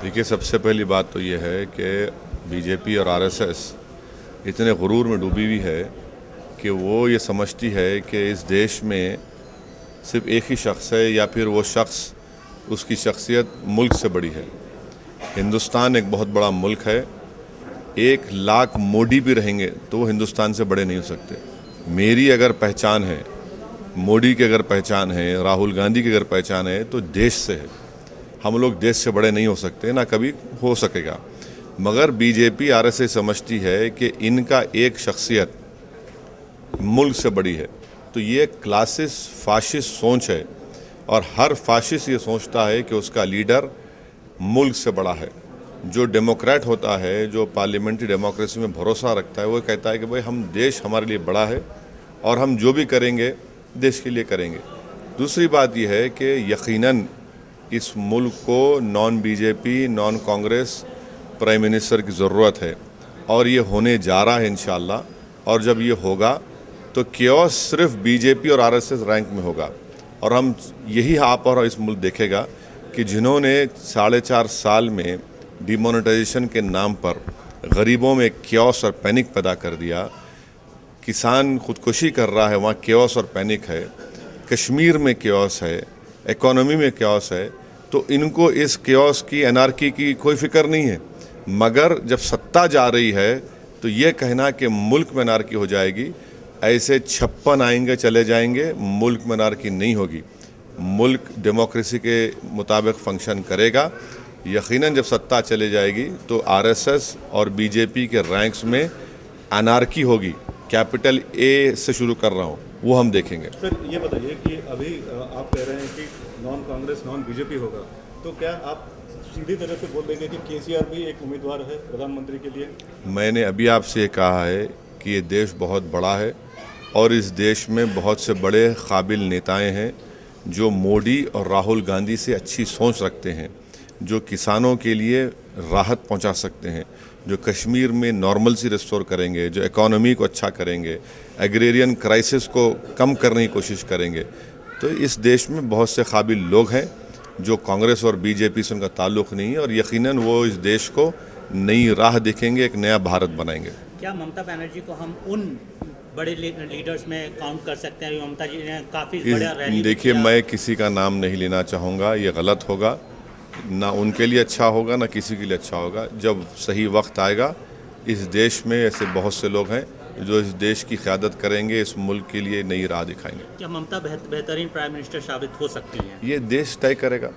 देखिए, सबसे पहली बात तो ये है कि बीजेपी और आरएसएस इतने गुरूर में डूबी हुई है कि वो ये समझती है कि इस देश में सिर्फ एक ही शख्स है या फिर वो शख्स उसकी शख्सियत मुल्क से बड़ी है। हिंदुस्तान एक बहुत बड़ा मुल्क है। 1,00,000 मोदी भी रहेंगे तो वो हिंदुस्तान से बड़े नहीं हो सकते। मेरी अगर पहचान है, मोदी की अगर पहचान है, राहुल गांधी की अगर पहचान है तो देश से है। हम लोग देश से बड़े नहीं हो सकते, ना कभी हो सकेगा। मगर बीजेपी आरएसएस समझती है कि इनका एक शख्सियत मुल्क से बड़ी है। तो ये क्लासिस फाशिस्ट सोच है और हर फाशिस्ट ये सोचता है कि उसका लीडर मुल्क से बड़ा है। जो डेमोक्रेट होता है, जो पार्लियामेंट्री डेमोक्रेसी में भरोसा रखता है, वो कहता है कि भाई हम देश हमारे लिए बड़ा है और हम जो भी करेंगे देश के लिए करेंगे। दूसरी बात यह है कि यकीनन इस मुल्क को non BJP, non Congress prime minister की ज़रूरत है और ये होने जा रहा है इंशाअल्लाह। और जब ये होगा तो केओस सिर्फ बीजेपी और आरएसएस रैंक में होगा। और हम यही आप और इस मुल्क देखेगा कि जिन्होंने 4.5 साल में डिमोनेटाइजेशन के नाम पर गरीबों में केओस और पैनिक पैदा कर दिया, किसान खुदकुशी कर रहा है, वहाँ केओस और पैनिक है, कश्मीर में केओस है, इकोनॉमी में केओस है, तो इनको इस केओस की, एनार्की की कोई फिक्र नहीं है। मगर जब सत्ता जा रही है तो ये कहना कि मुल्क में एनार्की हो जाएगी, ऐसे 56 आएंगे चले जाएंगे, मुल्क में एनार्की नहीं होगी। मुल्क डेमोक्रेसी के मुताबिक फंक्शन करेगा। यकीनन जब सत्ता चले जाएगी तो आरएसएस और बीजेपी के रैंक्स में एनार्की होगी। कैपिटल ए से शुरू कर रहा हूँ, वो हम देखेंगे। सर, ये बताइए कि अभी आप कह रहे हैं कि नॉन कांग्रेस नॉन बीजेपी होगा, तो क्या आप सीधी तरह से बोल देंगे कि केसीआर भी एक उम्मीदवार है प्रधानमंत्री के लिए? मैंने अभी आपसे ये कहा है कि ये देश बहुत बड़ा है और इस देश में बहुत से बड़े काबिल नेताएं हैं जो मोदी और राहुल गांधी से अच्छी सोच रखते हैं, जो किसानों के लिए राहत पहुंचा सकते हैं, जो कश्मीर में नॉर्मल सी रिस्टोर करेंगे, जो इकोनॉमी को अच्छा करेंगे, एग्रेरियन क्राइसिस को कम करने की कोशिश करेंगे। तो इस देश में बहुत से काबिल लोग हैं जो कांग्रेस और बीजेपी से उनका ताल्लुक़ नहीं है और यकीनन वो इस देश को नई राह देखेंगे, एक नया भारत बनाएंगे। क्या ममता बनर्जी को हम उन बड़े लीडर्स में काउंट कर सकते हैं? ममता जी ने काफ़ी बड़ा रैली। देखिए, मैं किसी का नाम नहीं लेना चाहूँगा, ये गलत होगा, ना उनके लिए अच्छा होगा ना किसी के लिए अच्छा होगा। जब सही वक्त आएगा, इस देश में ऐसे बहुत से लोग हैं जो इस देश की क़यादत करेंगे, इस मुल्क के लिए नई राह दिखाएंगे। क्या ममता बेहतरीन प्राइम मिनिस्टर साबित हो सकती हैं? ये देश तय करेगा।